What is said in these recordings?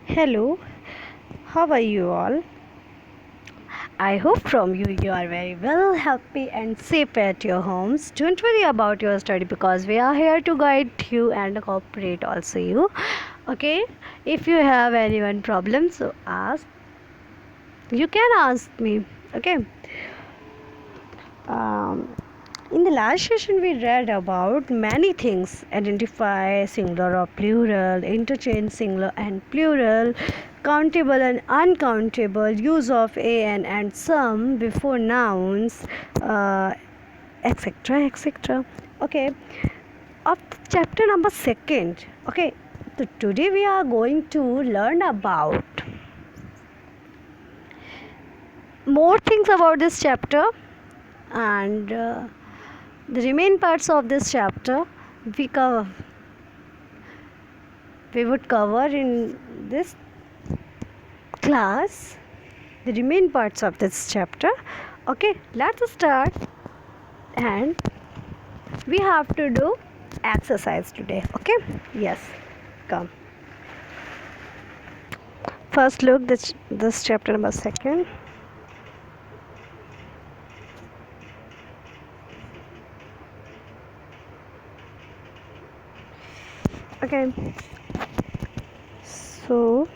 Hello, how are you all? I hope from you are very well, happy and safe at your homes. Don't worry about your study because we are here to guide you and cooperate also you. Okay, if you have anyone problem, so ask. You can ask me. Okay. Um, in the last session, we read about many things: identify singular or plural, interchange singular and plural, countable and uncountable, use of and some before nouns, uh, etc. etc. Okay, of chapter number second. Okay, so today we are going to learn about more things about this chapter and. The remaining parts of this chapter we would cover in this class. The remaining parts of this chapter. Okay, let's start. And we have to do exercise today. Okay, yes, come. First look this chapter number second. Okay, so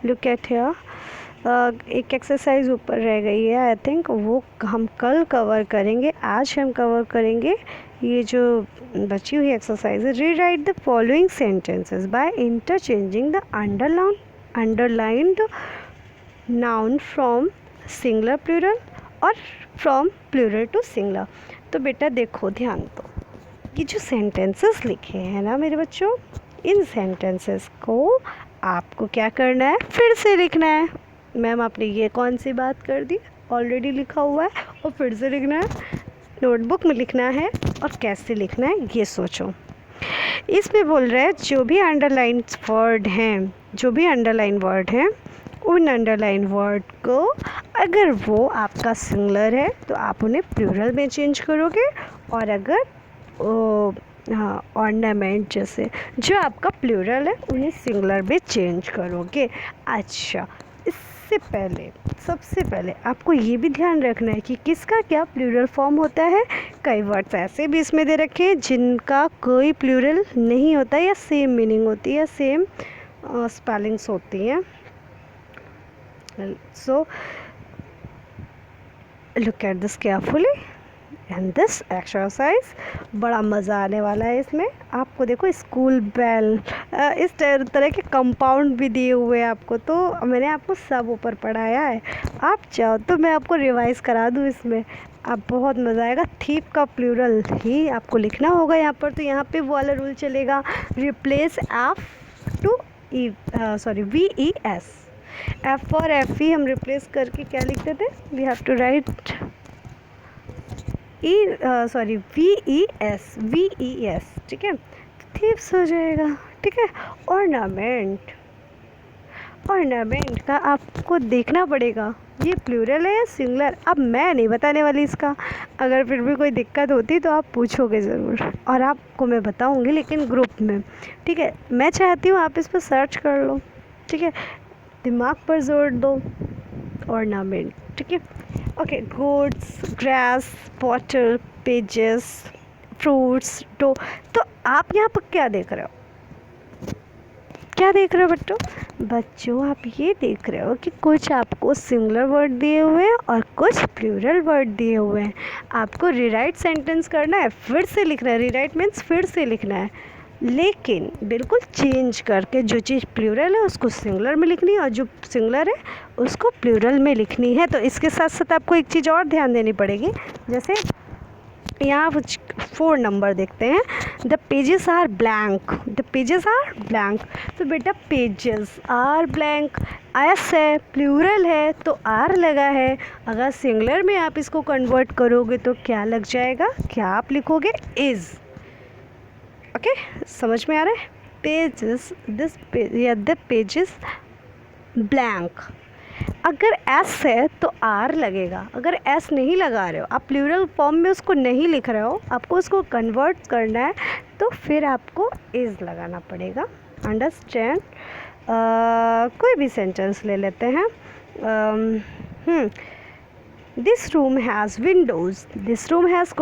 look at here. एक exercise ऊपर रह गई है, I think वो हम कल cover करेंगे. आज हम कवर करेंगे ये जो बची हुई एक्सरसाइज है. Rewrite the following sentences by interchanging the underlined noun from singular plural और फ्रॉम प्लूरल टू सिंगुलर. तो बेटा देखो ध्यान दो, ये जो सेंटेंसेस लिखे हैं ना मेरे बच्चों, इन सेंटेंसेस को आपको क्या करना है, फिर से लिखना है. मैम आपने ये कौन सी बात कर दी, ऑलरेडी लिखा हुआ है और फिर से लिखना है. नोटबुक में लिखना है और कैसे लिखना है ये सोचो. इसमें बोल रहे हैं जो भी अंडरलाइन वर्ड हैं उन अंडरलाइन वर्ड को अगर वो आपका सिंगुलर है तो आप उन्हें प्लूरल में चेंज करोगे, और अगर ऑर्नामेंट जैसे जो आपका प्लूरल है उन्हें सिंगुलर में चेंज करोगे. अच्छा, इससे पहले सबसे पहले आपको ये भी ध्यान रखना है कि किसका क्या प्लूरल फॉर्म होता है. कई वर्ड्स ऐसे भी इसमें दे रखे हैं जिनका कोई प्लूरल नहीं होता या सेम मीनिंग होती है, सेम स्पेलिंग्स होती हैं. So look at this carefully and this exercise. बड़ा मज़ा आने वाला है इसमें. आपको देखो स्कूल बेल, इस तरह के कंपाउंड भी दिए हुए हैं आपको, तो मैंने आपको सब ऊपर पढ़ाया है. आप चाहो तो मैं आपको रिवाइज़ करा दूँ इसमें, आप बहुत मज़ा आएगा. थीप का प्लूरल ही आपको लिखना होगा यहाँ पर. तो यहाँ पे वो वाला रूल चलेगा, replace F to E VES. F और FE हम रिप्लेस करके क्या लिखते थे, we have to write VES. ठीक है, थीप्स हो जाएगा. ठीक है, ऑर्नामेंट का आपको देखना पड़ेगा ये प्लूरल है या सिंगुलर. अब मैं नहीं बताने वाली इसका, अगर फिर भी कोई दिक्कत होती तो आप पूछोगे ज़रूर और आपको मैं बताऊंगी, लेकिन ग्रुप में. ठीक है, मैं चाहती हूँ आप इस पर सर्च कर लो. ठीक है, दिमाग पर जोर दो. ऑर्नामेंट. ठीक है, okay. Goods, grass, water, pages, fruits, dough. तो आप यहाँ पर क्या देख रहे हो, बच्चों आप ये देख रहे हो कि कुछ आपको सिंगुलर वर्ड दिए हुए हैं और कुछ प्लूरल वर्ड दिए हुए हैं. आपको रीराइट सेंटेंस करना है, फिर से लिखना है. रीराइट मीन्स फिर से लिखना है, लेकिन बिल्कुल चेंज करके. जो चीज़ प्लूरल है उसको सिंगुलर में लिखनी है और जो सिंगुलर है उसको प्लूरल में लिखनी है. तो इसके साथ साथ आपको एक चीज़ और ध्यान देनी पड़ेगी. जैसे यहाँ 4 नंबर देखते हैं, द पेजेस आर ब्लैंक. तो बेटा पेजेस आर ब्लैंक, एस है, प्लूरल है तो आर लगा है. अगर सिंगुलर में आप इसको कन्वर्ट करोगे तो क्या लग जाएगा, क्या आप लिखोगे, इज़. ओके, समझ में आ रहा है. Pages, the pages blank. अगर एस है तो आर लगेगा. अगर एस नहीं लगा रहे हो, आप प्लूरल फॉर्म में उसको नहीं लिख रहे हो, आपको उसको कन्वर्ट करना है, तो फिर आपको इज़ लगाना पड़ेगा. अंडरस्टैंड. कोई भी सेंटेंस ले लेते हैं। This room has Windows, this room has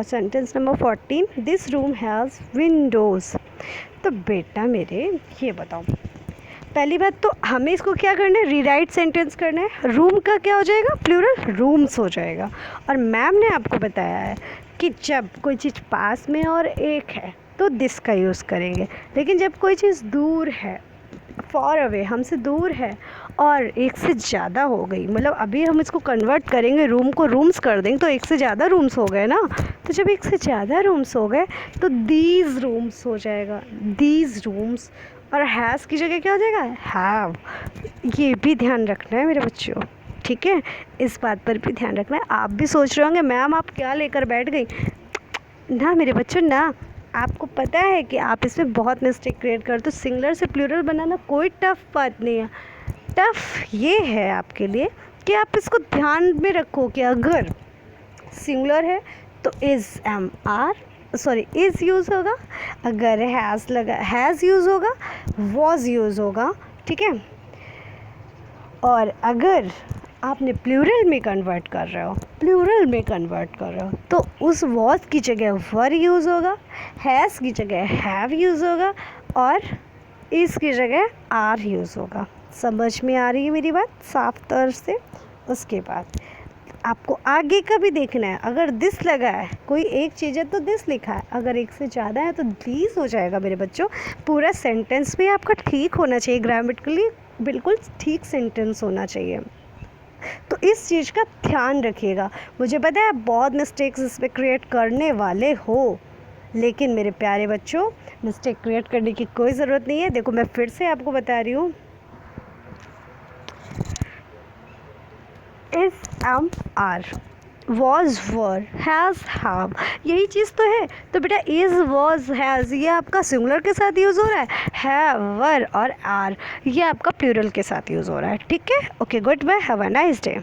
sentence number 14, this room has Windows. तो बेटा मेरे ये बताओ, पहली बात तो हमें इसको क्या करना है, रीराइट सेंटेंस करना है। रूम का क्या हो जाएगा, प्लूरल रूम्स हो जाएगा। और मैम ने आपको बताया है कि जब कोई चीज़ पास में और एक है तो दिस का यूज़ करेंगे, लेकिन जब कोई चीज़ दूर है, फॉर अवे, हमसे दूर है और एक से ज़्यादा हो गई, मतलब अभी हम इसको कन्वर्ट करेंगे, रूम को रूम्स कर देंगे तो एक से ज़्यादा रूम्स हो गए ना। तो जब एक से ज़्यादा रूम्स हो गए तो दीज रूम्स हो जाएगा, दीज रूम्स। और हैज़ की जगह क्या हो जाएगा, हैव। ये भी ध्यान रखना है मेरे बच्चों, ठीक है, इस बात पर भी ध्यान रखना है। आप भी सोच रहे होंगे मैम आप क्या लेकर बैठ गई ना मेरे बच्चों ना, आपको पता है कि आप इसमें बहुत मिस्टेक क्रिएट करते हो। सिंगुलर से प्लूरल बनाना कोई टफ़ बात नहीं है, टफ़ ये है आपके लिए कि आप इसको ध्यान में रखो कि अगर सिंगुलर है तो इज़ यूज़ होगा, अगर हैज़ यूज़ होगा, वॉज यूज़ होगा, ठीक है। और अगर आपने प्लूरल में कन्वर्ट कर रहे हो तो उस वॉज की जगह वर यूज़ होगा, हैज़ की जगह हैव यूज़ होगा और इस की जगह आर यूज़ होगा। समझ में आ रही है मेरी बात साफ तौर से। उसके बाद आपको आगे का भी देखना है, अगर दिस लगा है, कोई एक चीज़ है तो दिस लिखा है, अगर एक से ज़्यादा है तो दीज हो जाएगा मेरे बच्चों। पूरा सेंटेंस भी आपका ठीक होना चाहिए, ग्रामेटिकली बिल्कुल ठीक सेंटेंस होना चाहिए। तो इस चीज़ का ध्यान रखिएगा। मुझे पता है आप बहुत मिस्टेक्स इस पर क्रिएट करने वाले हो, लेकिन मेरे प्यारे बच्चों मिस्टेक क्रिएट करने की कोई ज़रूरत नहीं है। देखो मैं फिर से आपको बता रही हूँ, is am are, was were, has have, यही चीज़ तो है। तो बेटा इज़ वॉज हैज़ ये आपका सिंगुलर के साथ यूज़ हो रहा है, हैव वर और आर ये आपका प्लूरल के साथ यूज़ हो रहा है, ठीक है। Okay goodbye, have a nice day.